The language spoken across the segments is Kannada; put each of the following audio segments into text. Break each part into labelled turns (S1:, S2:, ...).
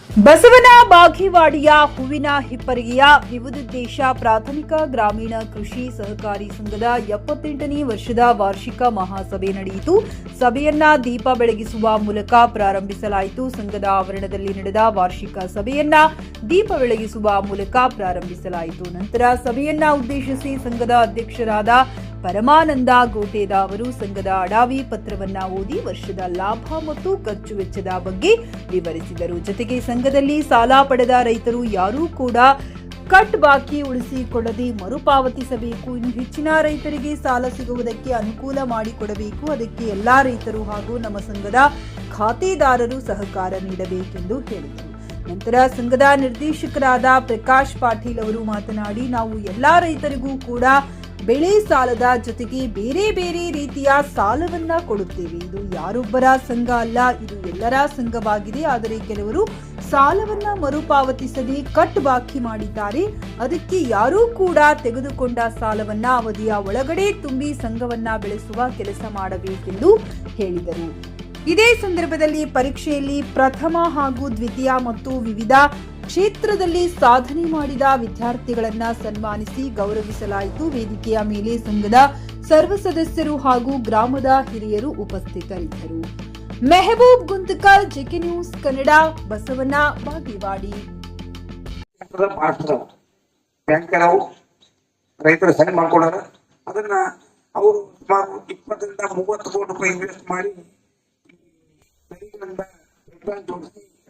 S1: ಬಸವನ ಬಾಗೇವಾಡಿಯ ಹೂವಿನ ಹಿಪ್ಪರಿಗೆಯ ವಿವಿಧೋದ್ದೇಶ ಪ್ರಾಥಮಿಕ ಗ್ರಾಮೀಣ ಕೃಷಿ ಸಹಕಾರಿ ಸಂಘದ 78ನೇ ವರ್ಷದ ವಾರ್ಷಿಕ ಮಹಾಸಭೆ ನಡೆಯಿತು. ಸಭೆಯನ್ನ ದೀಪ ಬೆಳಗಿಸುವ ಮೂಲಕ ಪ್ರಾರಂಭಿಸಲಾಯಿತು. ಸಂಘದ ಆವರಣದಲ್ಲಿ ನಡೆದ ವಾರ್ಷಿಕ ಸಭೆಯನ್ನ ದೀಪ ಬೆಳಗಿಸುವ ಮೂಲಕ ಪ್ರಾರಂಭಿಸಲಾಯಿತು. ನಂತರ ಸಭೆಯನ್ನ ಉದ್ದೇಶಿಸಿ ಸಂಘದ ಅಧ್ಯಕ್ಷರಾದ ಪರಮಾನಂದ ಗೋಟೇದ ಅವರು ಸಂಘದ ಅಡಾವಿ ಪತ್ರವನ್ನ ಓದಿ ವರ್ಷದ ಲಾಭ ಮತ್ತು ಖರ್ಚು ವೆಚ್ಚದ ಬಗ್ಗೆ ವಿವರಿಸಿದರು. ಜೊತೆಗೆ ಸಂಘದಲ್ಲಿ ಸಾಲ ಪಡೆದ ರೈತರು ಯಾರೂ ಕೂಡ ಕಟ್ ಬಾಕಿ ಉಳಿಸಿಕೊಳ್ಳದೆ ಮರುಪಾವತಿಸಬೇಕು. ಇನ್ನು ಹೆಚ್ಚಿನ ರೈತರಿಗೆ ಸಾಲ ಸಿಗುವುದಕ್ಕೆ ಅನುಕೂಲ ಮಾಡಿಕೊಡಬೇಕು. ಅದಕ್ಕೆ ಎಲ್ಲಾ ರೈತರು ಹಾಗೂ ನಮ್ಮ ಸಂಘದ ಖಾತೆದಾರರು ಸಹಕಾರ ನೀಡಬೇಕೆಂದು ಹೇಳಿದರು. ನಂತರ ಸಂಘದ ನಿರ್ದೇಶಕರಾದ ಪ್ರಕಾಶ್ ಪಾಟೀಲ್ ಅವರು ಮಾತನಾಡಿ, ನಾವು ಎಲ್ಲಾ ರೈತರಿಗೂ ಕೂಡ ಬೆಳೆ ಸಾಲದ ಜೊತೆಗೆ ಬೇರೆ ಬೇರೆ ರೀತಿಯ ಸಾಲವನ್ನ ಕೊಡುತ್ತೇವೆ. ಇದು ಯಾರೊಬ್ಬರ ಸಂಘ ಅಲ್ಲ, ಇದು ಎಲ್ಲರ ಸಂಘವಾಗಿದೆ. ಆದರೆ ಕೆಲವರು ಸಾಲವನ್ನ ಮರುಪಾವತಿಸದೆ ಕಟ್ ಬಾಕಿ ಮಾಡಿದ್ದಾರೆ. ಅದಕ್ಕೆ ಯಾರೂ ಕೂಡ ತೆಗೆದುಕೊಂಡ ಸಾಲವನ್ನ ಅವಧಿಯ ಒಳಗಡೆ ತುಂಬಿ ಸಂಘವನ್ನ ಬೆಳೆಸುವ ಕೆಲಸ ಮಾಡಬೇಕೆಂದು ಹೇಳಿದರು. ಇದೇ ಸಂದರ್ಭದಲ್ಲಿ ಪರೀಕ್ಷೆಯಲ್ಲಿ ಪ್ರಥಮ ಹಾಗೂ ದ್ವಿತೀಯ ಮತ್ತು ವಿವಿಧ ಕ್ಷೇತ್ರದಲ್ಲಿ ಸಾಧನೆ ಮಾಡಿದ ವಿದ್ಯಾರ್ಥಿಗಳನ್ನ ಸನ್ಮಾನಿಸಿ ಗೌರವಿಸಲಾಯಿತು. ವೇದಿಕೆಯ ಮೇಲೆ ಸಂಘದ ಸರ್ವ ಸದಸ್ಯರು ಹಾಗೂ ಗ್ರಾಮದ ಹಿರಿಯರು ಉಪಸ್ಥಿತರಿದ್ದರು. Mehboob Guntakal, JK news Kannada, Basavana Bagewadi.
S2: ರೈತರು ಸೈನ್ ಮಾಡ್ಕೊಂಡಾರ. ಅದನ್ನ ಅವರು ಸುಮಾರು 20 ರಿಂದ 30 ಕೋಟಿ ರೂಪಾಯಿ ಇನ್ವೆಸ್ಟ್ ಮಾಡಿ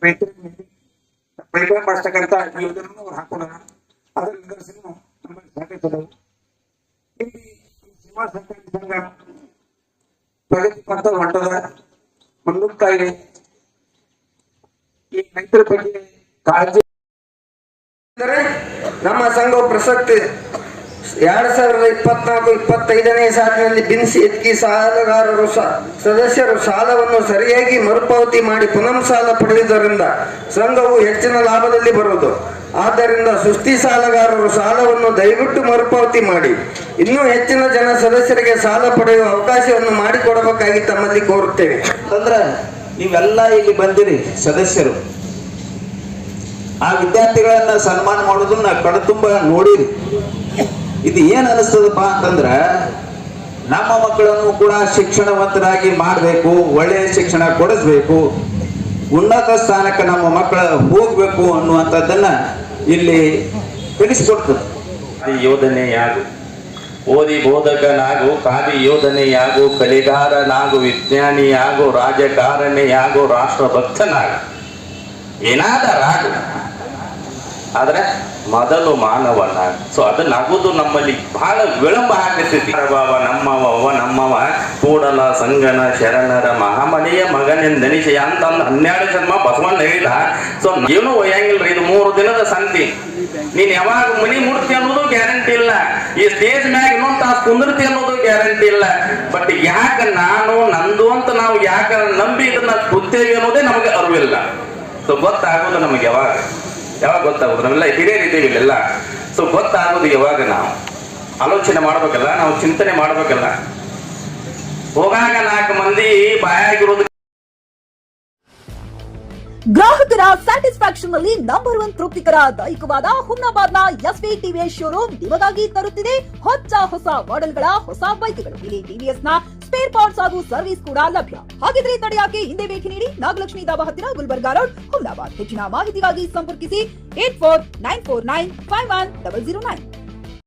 S2: ರೈತರಿಗೆ ಪೈಪ್ಲೈನ್ ಮಾಡಿಸ್ತಕ್ಕಂಥ ಯೋಜನೆಯನ್ನು ಅವ್ರು ಹಾಕೊಂಡಾರ. ಅದರ ನಿದರ್ಶನ ನಮ್ಮಲ್ಲಿ ಸಾಕೈತದವು. ಇಲ್ಲಿ ಸೇವಾ ಸಹಕಾರಿ ಸಂಘ ಪ್ರಗತಿ ಪಂಥ ಹೊಂಟದ ಮುಂದುಕ್ತಾ ಇದೆ. ಈ ರೈತರ ಬಗ್ಗೆ ಕಾಳಜಿ
S3: ನಮ್ಮ ಸಂಘವು ಪ್ರಸಕ್ತಿ 2024-25ನೇ ಸಾಲಿನಲ್ಲಿ ಬಿನ್ಸಿ ಎತ್ಕಿ ಸಾಲಗಾರರು ಸದಸ್ಯರು ಸಾಲವನ್ನು ಸರಿಯಾಗಿ ಮರುಪಾವತಿ ಮಾಡಿ ಪುನಃ ಸಾಲ ಪಡೆಯುವುದರಿಂದ ಸಂಘವು ಹೆಚ್ಚಿನ ಲಾಭದಲ್ಲಿ ಬರುವುದು. ಆದ್ದರಿಂದ ಸುಸ್ತಿ ಸಾಲಗಾರರು ಸಾಲವನ್ನು ದಯವಿಟ್ಟು ಮರುಪಾವತಿ ಮಾಡಿ ಇನ್ನೂ ಹೆಚ್ಚಿನ ಜನ ಸದಸ್ಯರಿಗೆ ಸಾಲ ಪಡೆಯುವ ಅವಕಾಶವನ್ನು ಮಾಡಿಕೊಡಬೇಕಾಗಿ ತಮ್ಮಲ್ಲಿ ಕೋರುತ್ತೇವೆ.
S4: ಅಂದ್ರೆ ನೀವೆಲ್ಲ ಇಲ್ಲಿ ಬಂದಿರಿ ಸದಸ್ಯರು, ಆ ವಿದ್ಯಾರ್ಥಿಗಳನ್ನ ಸನ್ಮಾನ ಮಾಡೋದನ್ನ ಕಣ್ತುಂಬ ನೋಡಿರಿ. ಇದು ಏನ್ ಅನಿಸ್ತದಪ್ಪ ಅಂತಂದ್ರ ನಮ್ಮ ಮಕ್ಕಳನ್ನು ಕೂಡ ಶಿಕ್ಷಣವಂತರಾಗಿ ಮಾಡಬೇಕು, ಒಳ್ಳೆಯ ಶಿಕ್ಷಣ ಕೊಡಿಸ್ಬೇಕು, ಉನ್ನತ ಸ್ಥಾನಕ್ಕೆ ನಮ್ಮ ಮಕ್ಕಳ ಹೋಗ್ಬೇಕು ಅನ್ನುವಂಥದ್ದನ್ನ ಇಲ್ಲಿ ತಿಳಿಸಿಕೊಡ್ತದೆ.
S5: ಯೋಧನೆಯಾಗು, ಓದಿ ಬೋಧಕನಾಗು, ಕಾವಿ ಯೋಧನೆಯಾಗು, ಕಲಿಗಾರನಾಗು, ವಿಜ್ಞಾನಿಯಾಗು, ರಾಜಕಾರಣಿಯಾಗು, ರಾಷ್ಟ್ರಭಕ್ತನಾಗು, ಏನಾದರಾಗು, ಆದ್ರೆ ಮೊದಲು ಮಾನವನ. ಸೊ ಅದನ್ನಾಗೋದು ನಮ್ಮಲ್ಲಿ ಬಹಳ ವಿಳಂಬ ಆಗತೈತಿ. ನಮ್ಮವ ಕೂಡಲ ಸಂಗನ ಶರಣರ ಮಹಾಮನೆಯ ಮಗನೆಂದನಿಶಯ ಅಂತಂದು 12 ಜನ್ಮ ಬಸವಣ್ಣ ಹೇಳಿದ. ಸೊ ಏನೂ ಒಯ್ಯಂಗಿಲ್ರಿ, ಇದು 3 ದಿನದ ಸಂತಿ. ನೀನ್ ಯಾವಾಗ ಮನಿ ಮುಡ್ತಿ ಅನ್ನೋದು ಗ್ಯಾರಂಟಿ ಇಲ್ಲ, ಈ ಸ್ಟೇಜ್ ಮ್ಯಾಗ ಇನ್ನೊಂದು ತಾಸು ಕುಂದಿರ್ತಿ ಅನ್ನೋದು ಗ್ಯಾರಂಟಿ ಇಲ್ಲ. ಬಟ್ ಯಾಕೆ ನಾನು ನಂದು ಅಂತ ನಾವು ಯಾಕೆ ನಂಬಿ ಇದನ್ನ ಕೂತೇವಿ ಅನ್ನೋದೇ ನಮಗೆ ಅರಿವಿಲ್ಲ. ಸೊ ಗೊತ್ತಾಗೋದು ನಮಗೆ ಯಾವಾಗ ಗೊತ್ತಾಗೋದು, ನಾವೆಲ್ಲ ಹಿರಿಯರಿದ್ದೀವಿ ಇಲ್ಲೆಲ್ಲ. ಸೊ ಗೊತ್ತಾಗೋದು ಯಾವಾಗ ನಾವು ಆಲೋಚನೆ ಮಾಡ್ಬೇಕಲ್ಲ, ನಾವು ಚಿಂತನೆ ಮಾಡ್ಬೇಕಲ್ಲ. ಹೋಗಾಗ 4 ಮಂದಿ ಬಾಯಾಗಿರೋದು.
S1: ಗ್ರಾಹಕರ ಸ್ಯಾಟಿಸ್ಫ್ಯಾಕ್ಷನ್ ನಲ್ಲಿ ನಂಬರ್ 1 ತೃಪ್ತಿಕರ ದೈಹಿಕವಾದ ಹುಮ್ನಾಬಾದ್ನ ಎಸ್ವಿ ಟಿವಿಎಸ್ ಶೋರೂಮ್ ನಿಮಗಾಗಿ ತರುತ್ತಿದೆ ಹೊಸ ಮಾಡೆಲ್ಗಳ ಹೊಸ ಬೈಕ್ಗಳು. ಇಲ್ಲಿ ಟಿವಿಎಸ್ ನ ಸ್ಪೇರ್ ಪಾರ್ಟ್ಸ್ ಹಾಗೂ ಸರ್ವಿಸ್ ಕೂಡ ಲಭ್ಯ. ಹಾಗಿದ್ರೆ ತಡೆಯಾಕೆ ಹಿಂದೆ ಭೇಟಿ ನೀಡಿ, ನಾಗಲಕ್ಷ್ಮಿ ದಾಬಾ ಹತ್ತಿರ, ಗುಲ್ಬರ್ಗಾ ರೋಡ್, ಹುಮ್ನಾಬಾದ್. ಹೆಚ್ಚಿನ ಮಾಹಿತಿಗಾಗಿ ಸಂಪರ್ಕಿಸಿ 8494951009.